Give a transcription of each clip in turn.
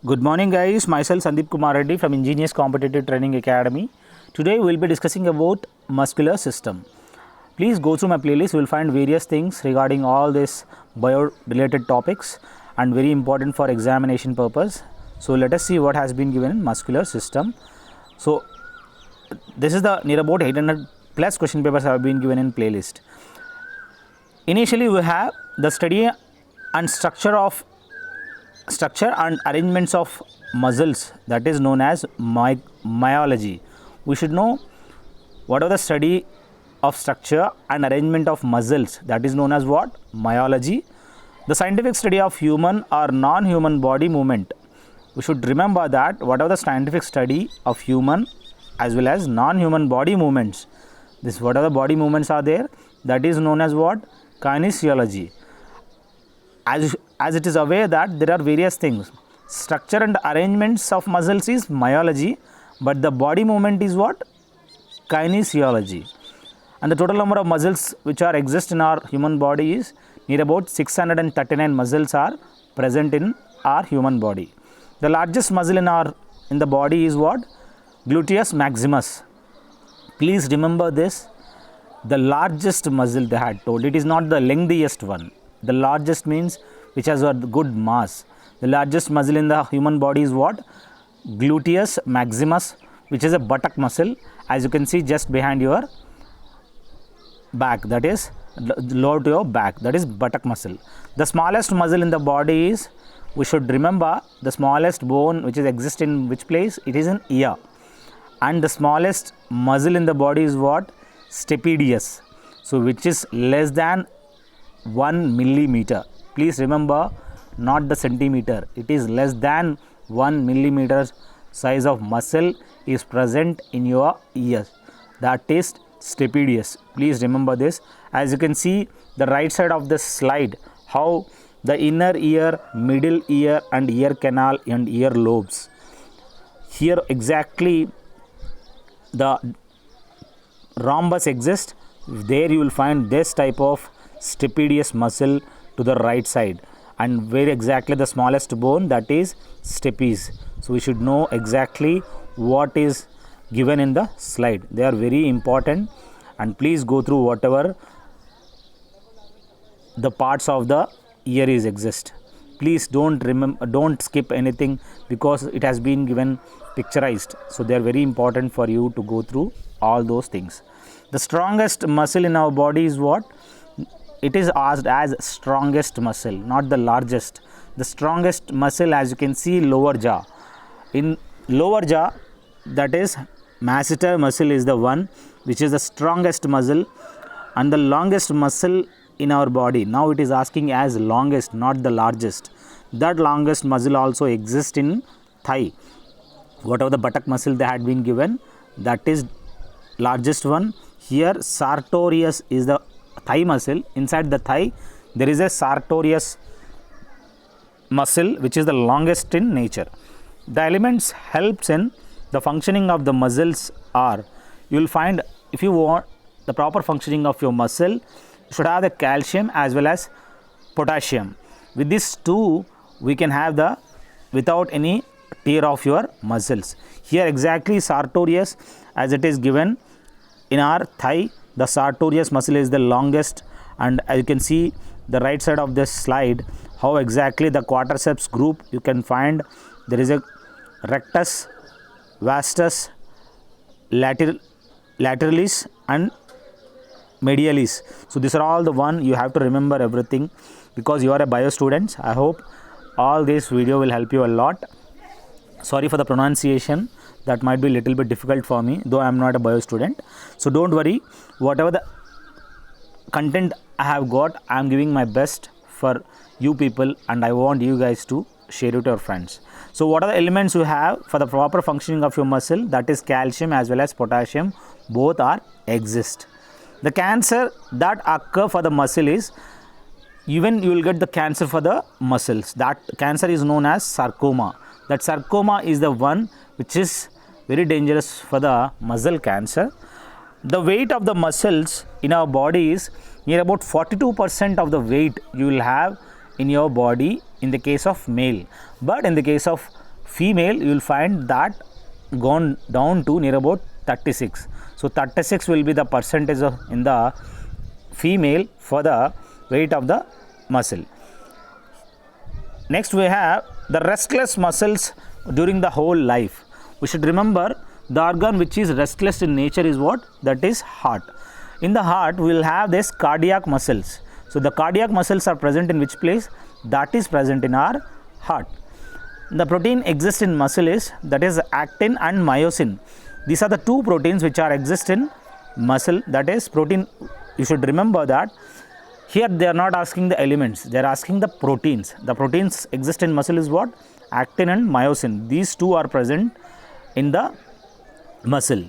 Good morning guys, myself Sandeep Kumar Reddy from Ingenious Competitive Training Academy. Today we will be discussing about muscular system. Please go through my playlist, you will find various things regarding all this bio related topics and very important for examination purpose. So let us see what has been given in muscular system. So this is the near about 800 plus question papers have been given in playlist. Initially we have the study and structure and arrangements of muscles, that is known as myology. We should know what are the study of structure and arrangement of muscles, that is known as what? Myology. The scientific study of human or non-human body movement. We should remember that whatever the scientific study of human as well as non-human body movements, this whatever the body movements are there, that is known as what? Kinesiology. As it is aware that there are various things. Structure and arrangements of muscles is myology, but the body movement is what? Kinesiology. And the total number of muscles which are exist in our human body is near about 639 muscles are present in our human body. The largest muscle in the body is what? Gluteus maximus. Please remember this. The largest muscle they had told. It is not the lengthiest one. The largest means which has a good mass. The largest muscle in the human body is what? Gluteus maximus, which is a buttock muscle, as you can see just behind your back, that is lower to your back, that is buttock muscle. The smallest muscle in the body is, we should remember, the smallest bone which is exist in which place? It is in ear. And the smallest muscle in the body is what? Stapedius. So which is less than 1 millimeter. Please remember, not the centimeter. It is less than 1 millimeter size of muscle is present in your ears. That is stapedius. Please remember this. As you can see the right side of the slide, how the inner ear, middle ear and ear canal and ear lobes. Here exactly the rhombus exists. There you will find this type of stapedius muscle to the right side, and where exactly the smallest bone, that is stapes. So we should know exactly what is given in the slide. They are very important, and please go through whatever the parts of the ear is exist. Please don't skip anything because it has been given picturized. So they are very important for you to go through all those things. The strongest muscle in our body is what? It is asked as strongest muscle, not the largest. The strongest muscle, as you can see, lower jaw. In lower jaw, that is masseter muscle is the one which is the strongest muscle and the longest muscle in our body. Now it is asking as longest, not the largest. That longest muscle also exists in thigh. Whatever the buttock muscle they had been given, that is largest one. Here sartorius is the thigh muscle. Inside the thigh there is a sartorius muscle which is the longest in nature. The elements helps in the functioning of the muscles are, you will find, if you want the proper functioning of your muscle, you should have the calcium as well as potassium. With these two we can have the without any tear of your muscles. Here exactly sartorius, as it is given in our thigh, the sartorius muscle is the longest, and as you can see the right side of this slide, how exactly the quadriceps group you can find. There is a rectus, vastus, lateralis and medialis. So these are all the one you have to remember everything because you are a bio student. I hope all this video will help you a lot. Sorry for the pronunciation, that might be a little bit difficult for me, though I am not a bio student. So don't worry, whatever the content I have got, I am giving my best for you people, and I want you guys to share it to your friends. So what are the elements you have for the proper functioning of your muscle? That is calcium as well as potassium, both are exist. The cancer that occur for the muscle is, even you will get the cancer for the muscles. That cancer is known as sarcoma. That sarcoma is the one which is very dangerous for the muscle cancer. The weight of the muscles in our body is near about 42% of the weight you will have in your body in the case of male, but in the case of Female, you will find that gone down to near about 36. So 36 will be the percentage of in the female for the weight of the muscle. Next we have the restless muscles during the whole life. We should remember the organ which is restless in nature is what? That is heart. In the heart we will have this cardiac muscles. So the cardiac muscles are present in which place? That is present in our heart. The protein exists in muscle is, that is actin and myosin. These are the two proteins which are exist in muscle, that is protein. You should remember that here they are not asking the elements, they are asking the proteins. The proteins exist in muscle is what? Actin and myosin. These two are present in the muscle.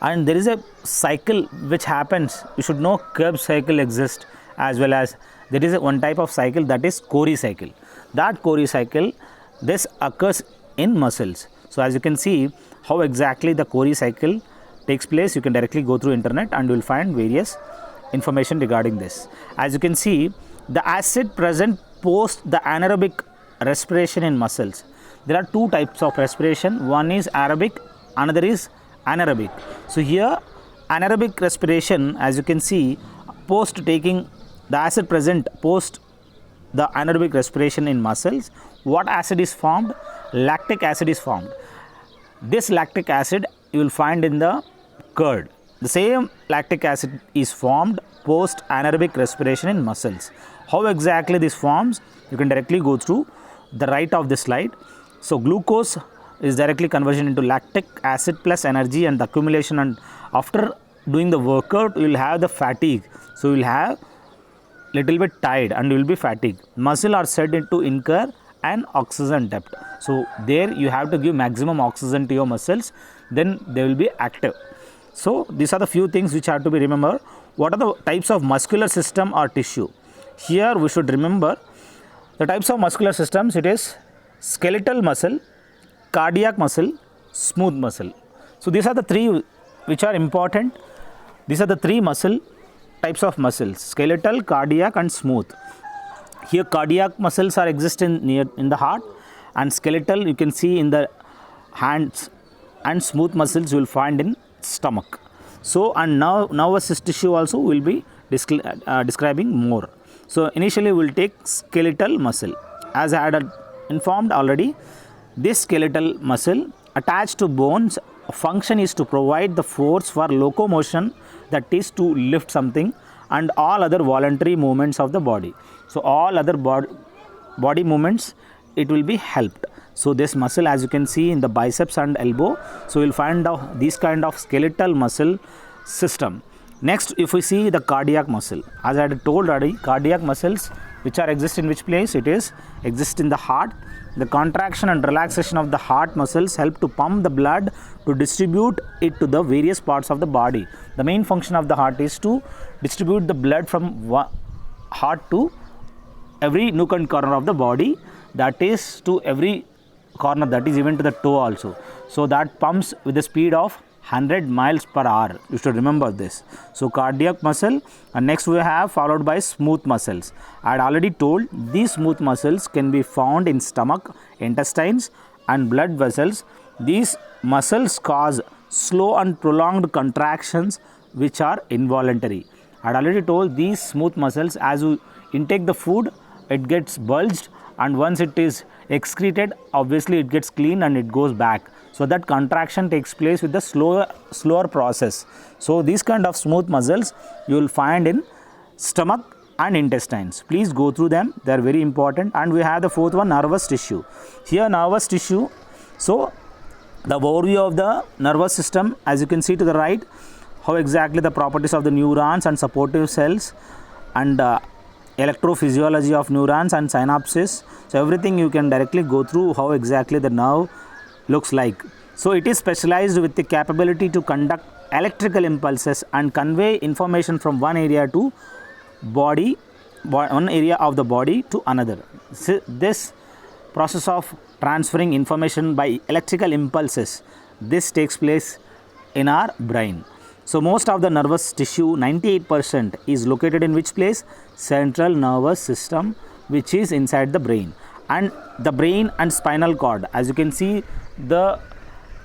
And there is a cycle which happens. You should know Krebs cycle exists, as well as there is one type of cycle, that is Cori cycle. That Cori cycle, this occurs in muscles. So as you can see how exactly the Cori cycle takes place, you can directly go through internet and you will find various information regarding this. As you can see, the acid present post the anaerobic respiration in muscles. There are two types of respiration. One is aerobic, another is anaerobic. So here anaerobic respiration, as you can see, post taking the acid present post the anaerobic respiration in muscles, what acid is formed? Lactic acid is formed. This lactic acid you will find in the curd. The same lactic acid is formed post anaerobic respiration in muscles. How exactly this forms? You can directly go through the right of the slide. So glucose is directly conversion into lactic acid plus energy and the accumulation, and after doing the workout you will have the fatigue. So you will have little bit tired and you will be fatigued. Muscle are said to incur an oxygen debt. So there you have to give maximum oxygen to your muscles, then they will be active. So these are the few things which have to be remembered. What are the types of muscular system or tissue? Here we should remember the types of muscular systems. It is skeletal muscle, cardiac muscle, smooth muscle. So these are the three which are important. These are the three types of muscles: skeletal, cardiac and smooth. Here cardiac muscles are exist in the heart, and skeletal you can see in the hands, and smooth muscles you will find in stomach. So and now nervous tissue also will be describing more. So initially we will take skeletal muscle. As I had informed already, this skeletal muscle attached to bones function is to provide the force for locomotion, that is to lift something, and all other voluntary movements of the body. So all other body movements it will be helped. So this muscle, as you can see in the biceps and elbow, so you will find this kind of skeletal muscle system. Next, if we see the cardiac muscle, as I had told already, cardiac muscles which are exist in which place? It is exist in the heart. The contraction and relaxation of the heart muscles help to pump the blood to distribute it to the various parts of the body. The main function of the heart is to distribute the blood from heart to every nook and corner of the body, that is to every corner, that is even to the toe also. So that pumps with the speed of 100 miles per hour. You should remember this. So cardiac muscle, and next we have followed by smooth muscles. I had already told these smooth muscles can be found in stomach, intestines and blood vessels. These muscles cause slow and prolonged contractions which are involuntary. I had already told these smooth muscles, as you intake the food it gets bulged, and once it is excreted obviously it gets clean and it goes back. So that contraction takes place with the slower process. So these kind of smooth muscles you will find in stomach and intestines. Please go through them, they are very important. And we have the fourth one, nervous tissue. Here nervous tissue, so the overview of the nervous system, as you can see to the right, how exactly the properties of the neurons and supportive cells, and electrophysiology of neurons and synapses. So everything you can directly go through how exactly the nerve looks like. So it is specialized with the capability to conduct electrical impulses and convey information from one area of the body to another. So this process of transferring information by electrical impulses, this takes place in our brain. So most of the nervous tissue, 98%, is located in which place? Central nervous system, which is inside the brain. and the brain and spinal cord. As you can see, the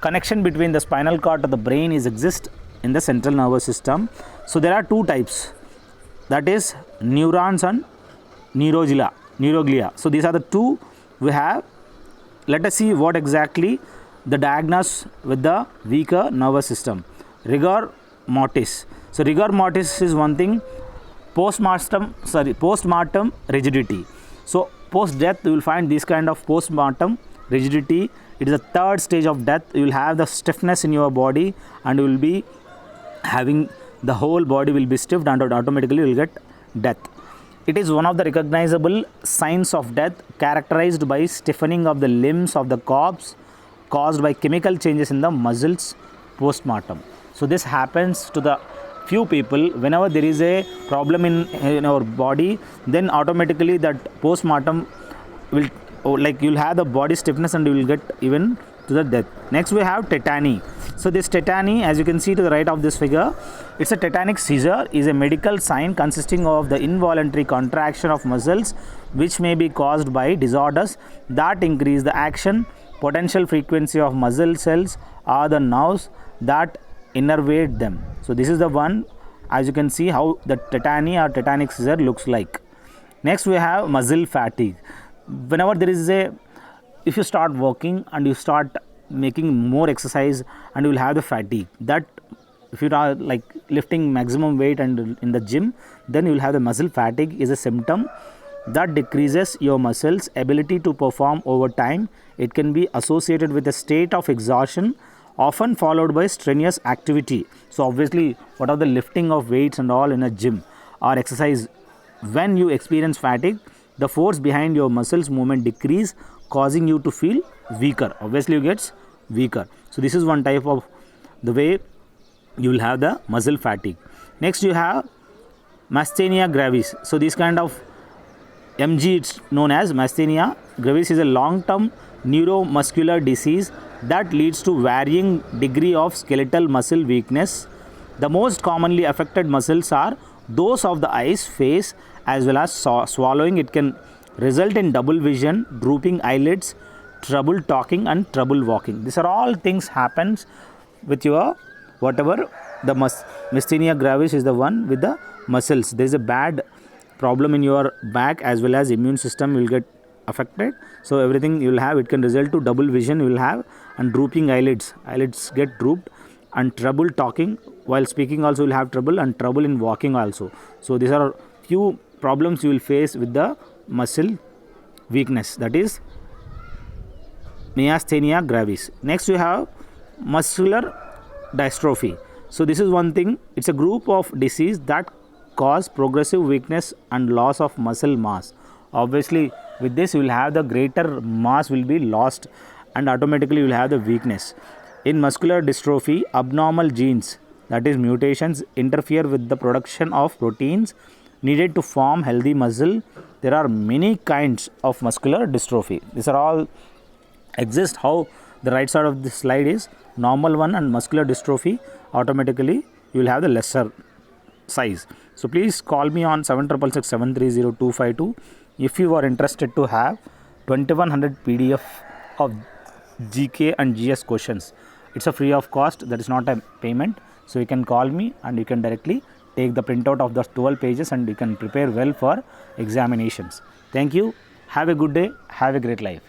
connection between the spinal cord to the brain is exist in the central nervous system. So there are two types, that is neurons and neuroglia. So these are the two we have. Let us see what exactly the diagnosis with the weaker nervous system. Rigor mortis. So rigor mortis is one thing. Postmortem rigidity. So post death you will find this kind of postmortem rigidity. It is the third stage of death. You will have the stiffness in your body, and you will be having the whole body will be stiffed, and automatically you will get death. It is one of the recognizable signs of death, characterized by stiffening of the limbs of the corpse caused by chemical changes in the muscles postmortem. So this happens to the few people whenever there is a problem in our body, then automatically that postmortem will, like, you'll have the body stiffness and you will get even to the death. Next we have tetany. So this tetany, as you can see to the right of this figure, it's a tetanic seizure, is a medical sign consisting of the involuntary contraction of muscles which may be caused by disorders that increase the action potential frequency of muscle cells or the nerves that innervate them. So this is the one, as you can see how the tetany or tetanic seizure looks like. Next we have muscle fatigue. Whenever there is if you start working and you start making more exercise, and you will have the fatigue, that if you are like lifting maximum weight and in the gym, then you will have the muscle fatigue is a symptom that decreases your muscles ability to perform over time. It can be associated with a state of exhaustion often followed by strenuous activity. So obviously what are the lifting of weights and all in a gym or exercise, when you experience fatigue, the force behind your muscles movement decrease, causing you to feel weaker. Obviously you gets weaker. So this is one type of the way you will have the muscle fatigue. Next you have myasthenia gravis. So this kind of MG, it's known as myasthenia gravis, is a long-term neuromuscular disease that leads to varying degree of skeletal muscle weakness. The most commonly affected muscles are those of the eyes, face, as well as swallowing. It can result in double vision, drooping eyelids, trouble talking, and trouble walking. These are all things happens with your whatever the myasthenia gravis is the one with the muscles. There is a bad problem in your back, as well as immune system will get affected. So everything you will have, it can result to double vision you will have, and drooping eyelids get drooped, and trouble talking while speaking also will have trouble, and trouble in walking also. So these are few problems you will face with the muscle weakness, that is myasthenia gravis. Next you have muscular dystrophy. So this is one thing, it's a group of disease that cause progressive weakness and loss of muscle mass. Obviously with this you will have the greater mass will be lost, and automatically you will have the weakness. In muscular dystrophy, abnormal genes, that is mutations, interfere with the production of proteins needed to form healthy muscle. There are many kinds of muscular dystrophy. These are all exist. How the right side of this slide is normal one, and muscular dystrophy, automatically you will have the lesser size. So please call me on 766730 if you are interested to have 2100 PDF of GK and GS questions. It's a free of cost, that is not a payment. So you can call me and you can directly take the printout of the 12 pages and you can prepare well for examinations. Thank you. Have a good day. Have a great life.